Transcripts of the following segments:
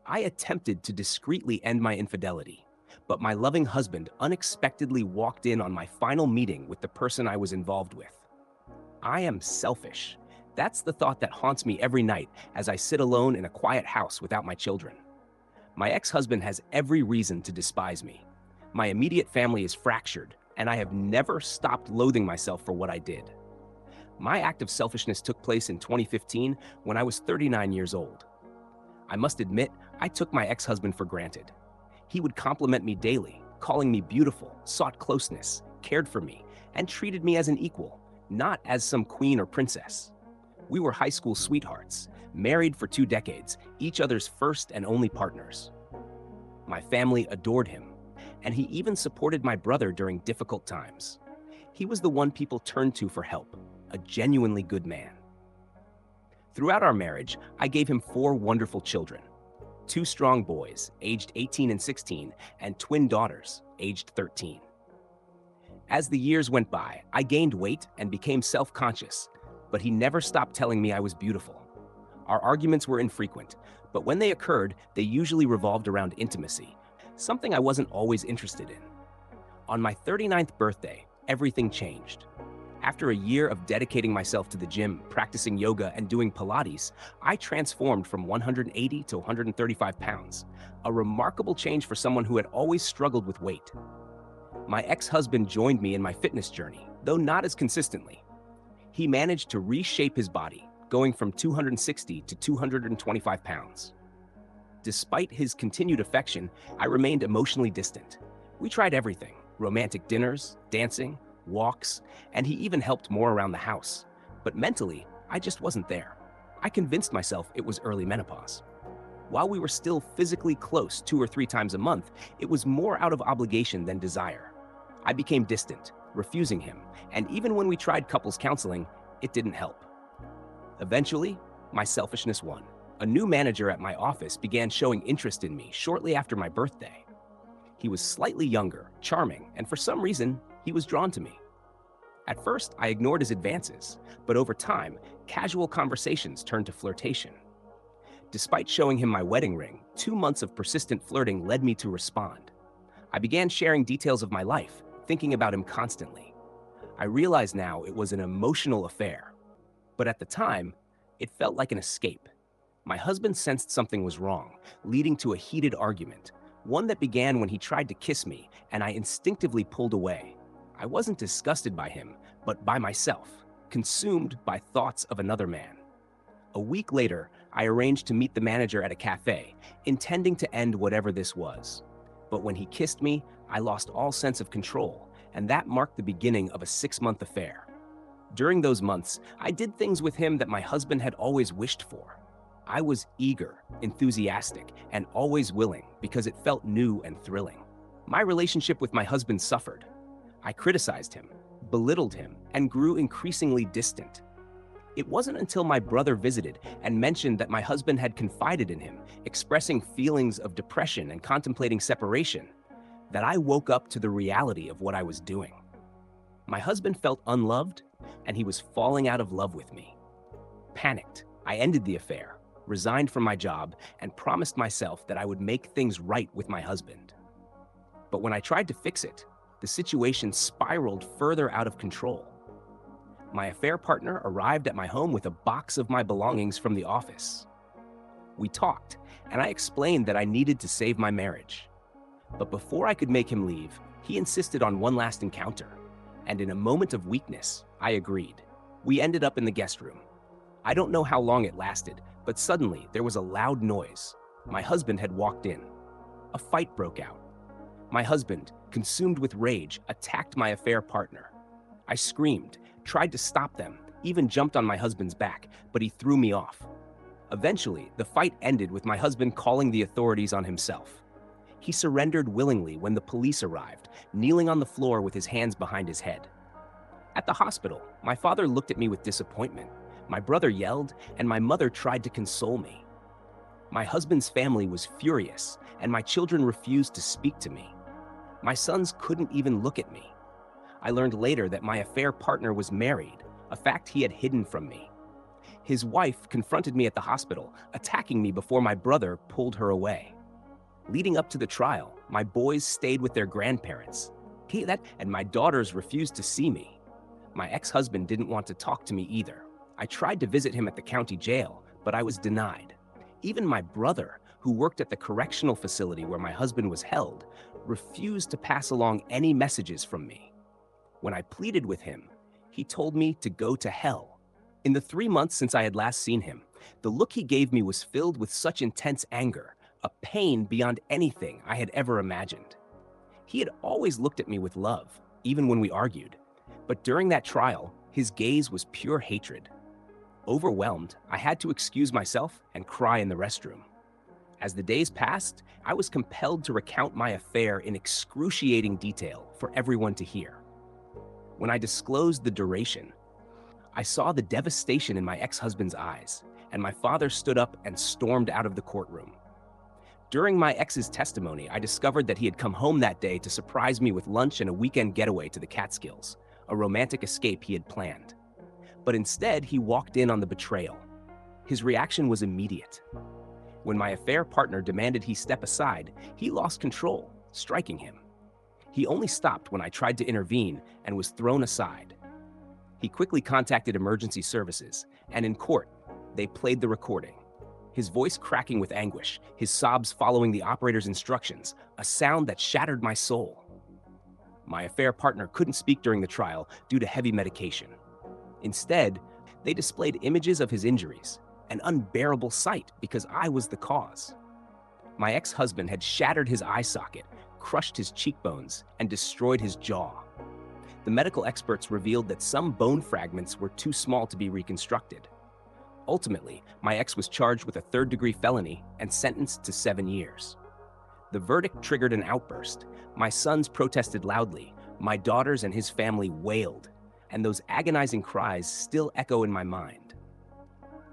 I attempted to discreetly end my infidelity, but my loving husband unexpectedly walked in on my final meeting with the person I was involved with. I am selfish. That's the thought that haunts me every night as I sit alone in a quiet house without my children. My ex-husband has every reason to despise me. My immediate family is fractured, and I have never stopped loathing myself for what I did. My act of selfishness took place in 2015 when I was 39 years old. I must admit, I took my ex-husband for granted. He would compliment me daily, calling me beautiful, sought closeness, cared for me, and treated me as an equal, not as some queen or princess. We were high school sweethearts, married for 2 decades, each other's first and only partners. My family adored him, and he even supported my brother during difficult times. He was the one people turned to for help, a genuinely good man. Throughout our marriage, I gave him 4 wonderful children: 2 strong boys, aged 18 and 16, and twin daughters, aged 13. As the years went by, I gained weight and became self-conscious, but he never stopped telling me I was beautiful. Our arguments were infrequent, but when they occurred, they usually revolved around intimacy, something I wasn't always interested in. On my 39th birthday, everything changed. After a year of dedicating myself to the gym, practicing yoga, and doing Pilates, I transformed from 180 to 135 pounds, a remarkable change for someone who had always struggled with weight. My ex-husband joined me in my fitness journey, though not as consistently. He managed to reshape his body, going from 260 to 225 pounds. Despite his continued affection, I remained emotionally distant. We tried everything: romantic dinners, dancing, walks, and he even helped more around the house. But mentally, I just wasn't there. I convinced myself it was early menopause. While we were still physically close 2 or 3 times a month, it was more out of obligation than desire. I became distant, refusing him, and even when we tried couples counseling, it didn't help. Eventually, my selfishness won. A new manager at my office began showing interest in me shortly after my birthday. He was slightly younger, charming, and for some reason, he was drawn to me. At first, I ignored his advances, but over time, casual conversations turned to flirtation. Despite showing him my wedding ring, 2 months of persistent flirting led me to respond. I began sharing details of my life, thinking about him constantly. I realize now it was an emotional affair, but at the time, it felt like an escape. My husband sensed something was wrong, leading to a heated argument, one that began when he tried to kiss me, and I instinctively pulled away. I wasn't disgusted by him, but by myself, consumed by thoughts of another man. A week later, I arranged to meet the manager at a cafe, intending to end whatever this was. But when he kissed me, I lost all sense of control, and that marked the beginning of a 6-month affair. During those months, I did things with him that my husband had always wished for. I was eager, enthusiastic, and always willing because it felt new and thrilling. My relationship with my husband suffered. I criticized him, belittled him, and grew increasingly distant. It wasn't until my brother visited and mentioned that my husband had confided in him, expressing feelings of depression and contemplating separation, that I woke up to the reality of what I was doing. My husband felt unloved, and he was falling out of love with me. Panicked, I ended the affair, resigned from my job, and promised myself that I would make things right with my husband. But when I tried to fix it, the situation spiraled further out of control. My affair partner arrived at my home with a box of my belongings from the office. We talked, and I explained that I needed to save my marriage. But before I could make him leave, he insisted on one last encounter, and in a moment of weakness, I agreed. We ended up in the guest room. I don't know how long it lasted, but suddenly there was a loud noise. My husband had walked in. A fight broke out. My husband, consumed with rage, attacked my affair partner. I screamed, tried to stop them, even jumped on my husband's back, but he threw me off. Eventually, the fight ended with my husband calling the authorities on himself. He surrendered willingly when the police arrived, kneeling on the floor with his hands behind his head. At the hospital, my father looked at me with disappointment. My brother yelled, and my mother tried to console me. My husband's family was furious, and my children refused to speak to me. My sons couldn't even look at me. I learned later that my affair partner was married, a fact he had hidden from me. His wife confronted me at the hospital, attacking me before my brother pulled her away. Leading up to the trial, my boys stayed with their grandparents. And my daughters refused to see me. My ex-husband didn't want to talk to me either. I tried to visit him at the county jail, but I was denied. Even my brother, who worked at the correctional facility where my husband was held, refused to pass along any messages from me. When I pleaded with him, he told me to go to hell. In the 3 months since I had last seen him, the look he gave me was filled with such intense anger, a pain beyond anything I had ever imagined. He had always looked at me with love, even when we argued. But during that trial, his gaze was pure hatred. Overwhelmed, I had to excuse myself and cry in the restroom. As the days passed, I was compelled to recount my affair in excruciating detail for everyone to hear. When I disclosed the duration, I saw the devastation in my ex-husband's eyes, and my father stood up and stormed out of the courtroom. During my ex's testimony, I discovered that he had come home that day to surprise me with lunch and a weekend getaway to the Catskills, a romantic escape he had planned. But instead, he walked in on the betrayal. His reaction was immediate. When my affair partner demanded he step aside, he lost control, striking him. He only stopped when I tried to intervene and was thrown aside. He quickly contacted emergency services, and in court, they played the recording. His voice cracking with anguish, his sobs following the operator's instructions, a sound that shattered my soul. My affair partner couldn't speak during the trial due to heavy medication. Instead, they displayed images of his injuries, an unbearable sight because I was the cause. My ex-husband had shattered his eye socket, crushed his cheekbones, and destroyed his jaw. The medical experts revealed that some bone fragments were too small to be reconstructed. Ultimately, my ex was charged with a third-degree felony and sentenced to 7 years. The verdict triggered an outburst. My sons protested loudly, my daughters and his family wailed, and those agonizing cries still echo in my mind.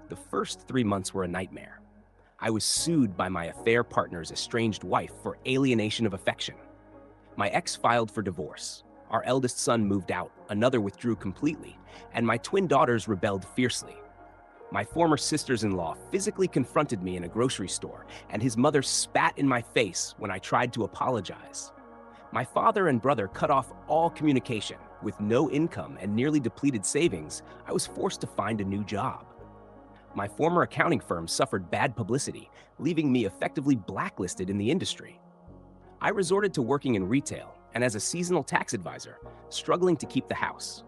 The first 3 months were a nightmare. I was sued by my affair partner's estranged wife for alienation of affection. My ex filed for divorce. Our eldest son moved out, another withdrew completely, and my twin daughters rebelled fiercely. My former sisters-in-law physically confronted me in a grocery store, and his mother spat in my face when I tried to apologize. My father and brother cut off all communication. With no income and nearly depleted savings, I was forced to find a new job. My former accounting firm suffered bad publicity, leaving me effectively blacklisted in the industry. I resorted to working in retail and as a seasonal tax advisor, struggling to keep the house.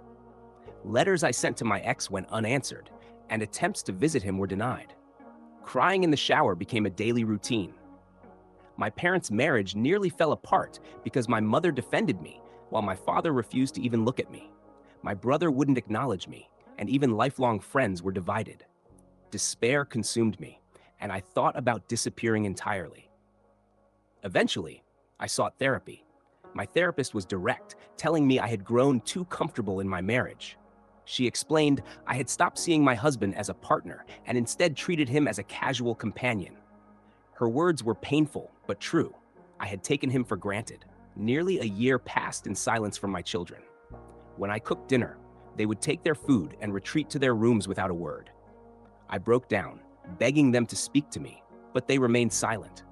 Letters I sent to my ex went unanswered, and attempts to visit him were denied. Crying in the shower became a daily routine. My parents' marriage nearly fell apart because my mother defended me, while my father refused to even look at me. My brother wouldn't acknowledge me, and even lifelong friends were divided. Despair consumed me, and I thought about disappearing entirely. Eventually, I sought therapy. My therapist was direct, telling me I had grown too comfortable in my marriage. She explained I had stopped seeing my husband as a partner and instead treated him as a casual companion. Her words were painful, but true. I had taken him for granted. Nearly a year passed in silence from my children. When I cooked dinner, they would take their food and retreat to their rooms without a word. I broke down, begging them to speak to me, but they remained silent.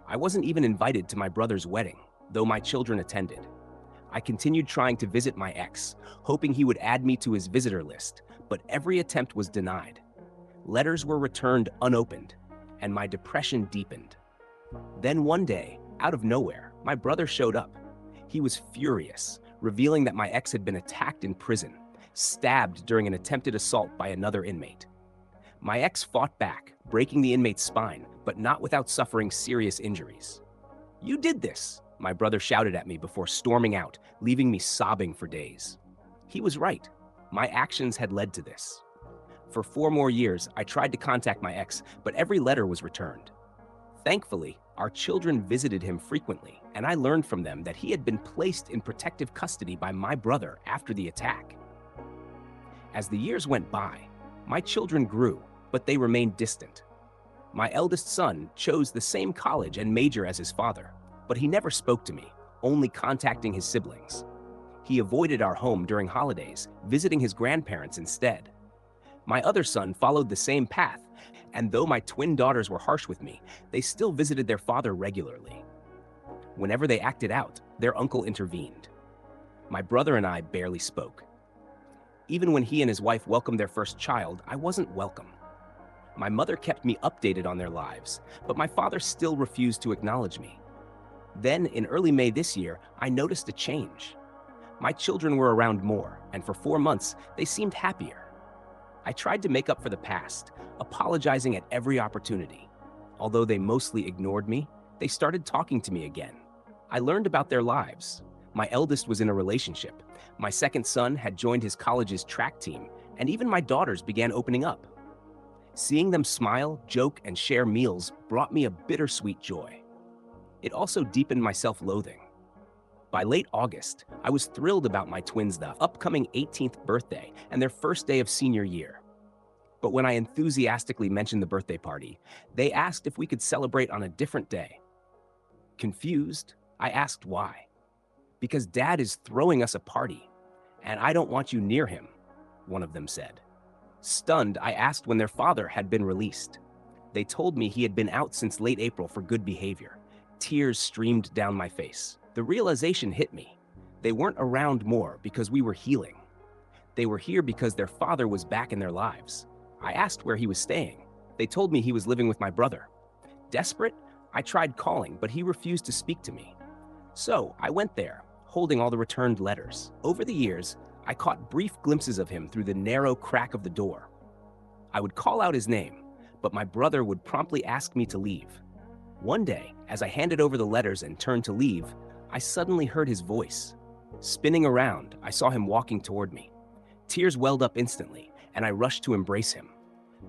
I wasn't even invited to my brother's wedding, though my children attended. I continued trying to visit my ex, hoping he would add me to his visitor list, but every attempt was denied. Letters were returned unopened, and my depression deepened. Then one day, out of nowhere, my brother showed up. He was furious, revealing that my ex had been attacked in prison, stabbed during an attempted assault by another inmate. My ex fought back, breaking the inmate's spine, but not without suffering serious injuries. "You did this," my brother shouted at me before storming out, leaving me sobbing for days. He was right. My actions had led to this. For 4 more years, I tried to contact my ex, but every letter was returned. Thankfully, our children visited him frequently, and I learned from them that he had been placed in protective custody by my brother after the attack. As the years went by, my children grew, but they remained distant. My eldest son chose the same college and major as his father, but he never spoke to me, only contacting his siblings. He avoided our home during holidays, visiting his grandparents instead. My other son followed the same path, and though my twin daughters were harsh with me, they still visited their father regularly. Whenever they acted out, their uncle intervened. My brother and I barely spoke. Even when he and his wife welcomed their first child, I wasn't welcome. My mother kept me updated on their lives, but my father still refused to acknowledge me. Then, in early May this year, I noticed a change. My children were around more, and for 4 months, they seemed happier. I tried to make up for the past, apologizing at every opportunity. Although they mostly ignored me, they started talking to me again. I learned about their lives. My eldest was in a relationship. My second son had joined his college's track team, and even my daughters began opening up. Seeing them smile, joke, and share meals brought me a bittersweet joy. It also deepened my self-loathing. By late August, I was thrilled about my twins' upcoming 18th birthday and their first day of senior year. But when I enthusiastically mentioned the birthday party, they asked if we could celebrate on a different day. Confused, I asked why. "Because Dad is throwing us a party, and I don't want you near him," one of them said. Stunned, I asked when their father had been released. They told me he had been out since late April for good behavior. Tears streamed down my face. The realization hit me. They weren't around more because we were healing. They were here because their father was back in their lives. I asked where he was staying. They told me he was living with my brother. Desperate, I tried calling, but he refused to speak to me. So I went there, holding all the returned letters. Over the years, I caught brief glimpses of him through the narrow crack of the door. I would call out his name, but my brother would promptly ask me to leave. One day, as I handed over the letters and turned to leave, I suddenly heard his voice. Spinning around, I saw him walking toward me. Tears welled up instantly, and I rushed to embrace him.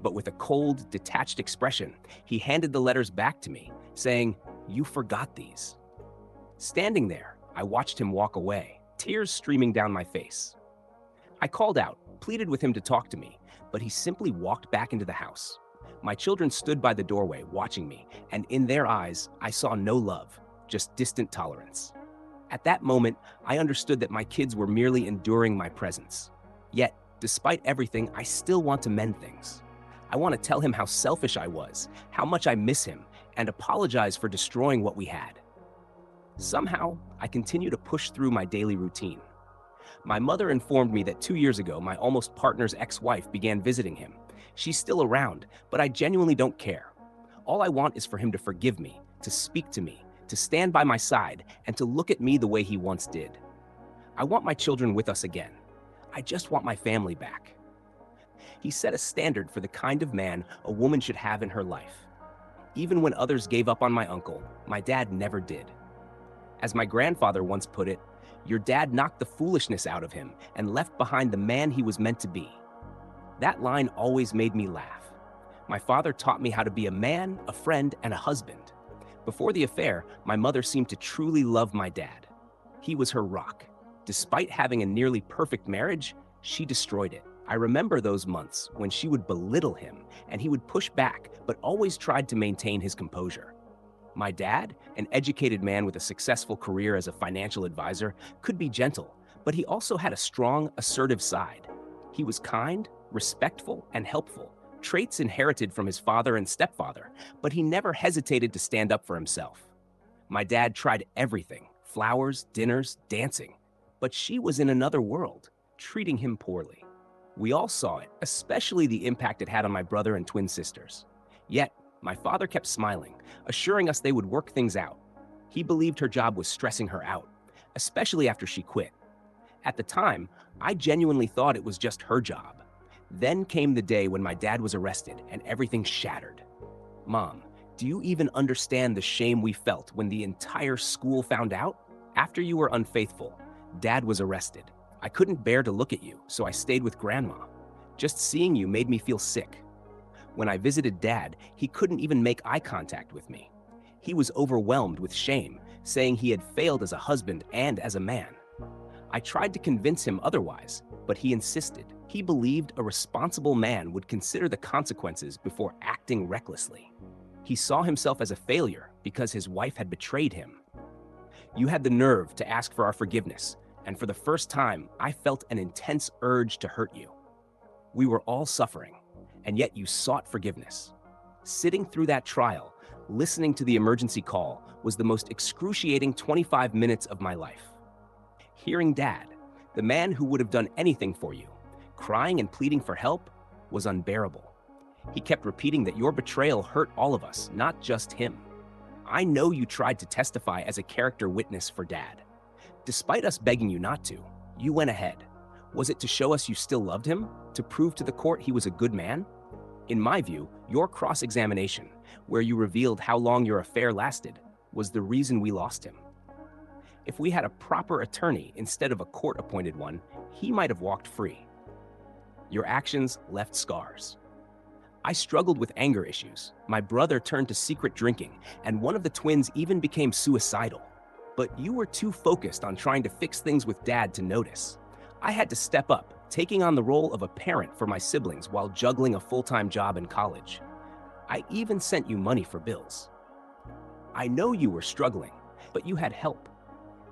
But with a cold, detached expression, he handed the letters back to me, saying, "You forgot these." Standing there, I watched him walk away, tears streaming down my face. I called out, pleaded with him to talk to me, but he simply walked back into the house. My children stood by the doorway, watching me, and in their eyes, I saw no love, just distant tolerance. At that moment, I understood that my kids were merely enduring my presence. Yet, despite everything, I still want to mend things. I want to tell him how selfish I was, how much I miss him, and apologize for destroying what we had. Somehow, I continue to push through my daily routine. My mother informed me that 2 years ago, my almost partner's ex-wife began visiting him. She's still around, but I genuinely don't care. All I want is for him to forgive me, to speak to me, to stand by my side, and to look at me the way he once did. I want my children with us again. I just want my family back. He set a standard for the kind of man a woman should have in her life. Even when others gave up on my uncle, my dad never did. As my grandfather once put it, "Your dad knocked the foolishness out of him and left behind the man he was meant to be." That line always made me laugh. My father taught me how to be a man, a friend, and a husband. Before the affair, my mother seemed to truly love my dad. He was her rock. Despite having a nearly perfect marriage, she destroyed it. I remember those months when she would belittle him and he would push back, but always tried to maintain his composure. My dad, an educated man with a successful career as a financial advisor, could be gentle, but he also had a strong, assertive side. He was kind, respectful, and helpful, traits inherited from his father and stepfather, but he never hesitated to stand up for himself. My dad tried everything, flowers, dinners, dancing, but she was in another world, treating him poorly. We all saw it, especially the impact it had on my brother and twin sisters. Yet, my father kept smiling, assuring us they would work things out. He believed her job was stressing her out, especially after she quit. At the time, I genuinely thought it was just her job. Then came the day when my dad was arrested and everything shattered. Mom, do you even understand the shame we felt when the entire school found out? After you were unfaithful, Dad was arrested. I couldn't bear to look at you, so I stayed with Grandma. Just seeing you made me feel sick. When I visited Dad, he couldn't even make eye contact with me. He was overwhelmed with shame, saying he had failed as a husband and as a man. I tried to convince him otherwise, but he insisted. He believed a responsible man would consider the consequences before acting recklessly. He saw himself as a failure because his wife had betrayed him. You had the nerve to ask for our forgiveness, and for the first time, I felt an intense urge to hurt you. We were all suffering, and yet you sought forgiveness. Sitting through that trial, listening to the emergency call, was the most excruciating 25 minutes of my life. Hearing Dad, the man who would have done anything for you, crying and pleading for help, was unbearable. He kept repeating that your betrayal hurt all of us, not just him. I know you tried to testify as a character witness for Dad. Despite us begging you not to, you went ahead. Was it to show us you still loved him? To prove to the court he was a good man? In my view, your cross-examination, where you revealed how long your affair lasted, was the reason we lost him. If we had a proper attorney instead of a court-appointed one, he might have walked free. Your actions left scars. I struggled with anger issues. My brother turned to secret drinking, and one of the twins even became suicidal. But you were too focused on trying to fix things with Dad to notice. I had to step up, taking on the role of a parent for my siblings while juggling a full-time job in college. I even sent you money for bills. I know you were struggling, but you had help.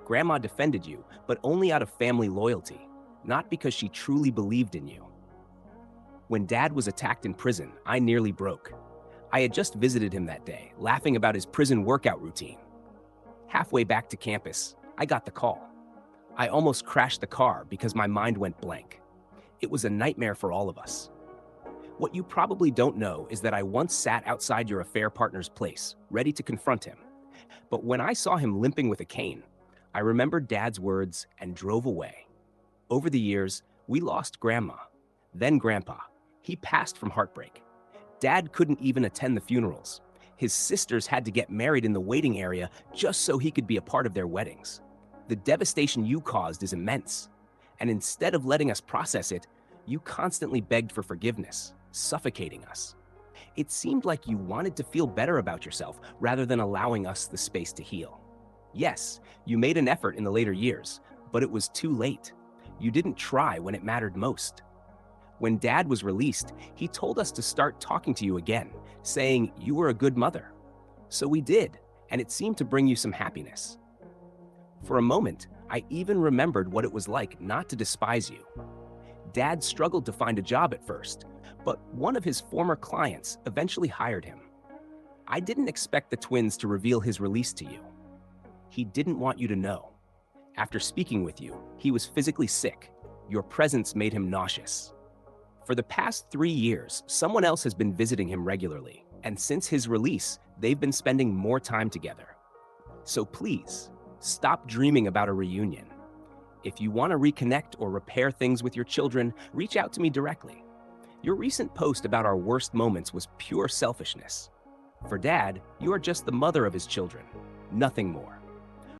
Grandma defended you, but only out of family loyalty, not because she truly believed in you. When Dad was attacked in prison, I nearly broke. I had just visited him that day, laughing about his prison workout routine. Halfway back to campus, I got the call. I almost crashed the car because my mind went blank. It was a nightmare for all of us. What you probably don't know is that I once sat outside your affair partner's place, ready to confront him. But when I saw him limping with a cane, I remembered Dad's words and drove away. Over the years, we lost Grandma, then Grandpa. He passed from heartbreak. Dad couldn't even attend the funerals. His sisters had to get married in the waiting area just so he could be a part of their weddings. The devastation you caused is immense. And instead of letting us process it, you constantly begged for forgiveness, suffocating us. It seemed like you wanted to feel better about yourself rather than allowing us the space to heal. Yes, you made an effort in the later years, but it was too late. You didn't try when it mattered most. When Dad was released, he told us to start talking to you again, saying you were a good mother. So we did, and it seemed to bring you some happiness. For a moment, I even remembered what it was like not to despise you. Dad struggled to find a job at first, but one of his former clients eventually hired him. I didn't expect the twins to reveal his release to you. He didn't want you to know. After speaking with you, he was physically sick. Your presence made him nauseous. For the past 3 years, someone else has been visiting him regularly, and since his release, they've been spending more time together. So please, stop dreaming about a reunion. If you want to reconnect or repair things with your children, reach out to me directly. Your recent post about our worst moments was pure selfishness. For Dad, you are just the mother of his children, nothing more.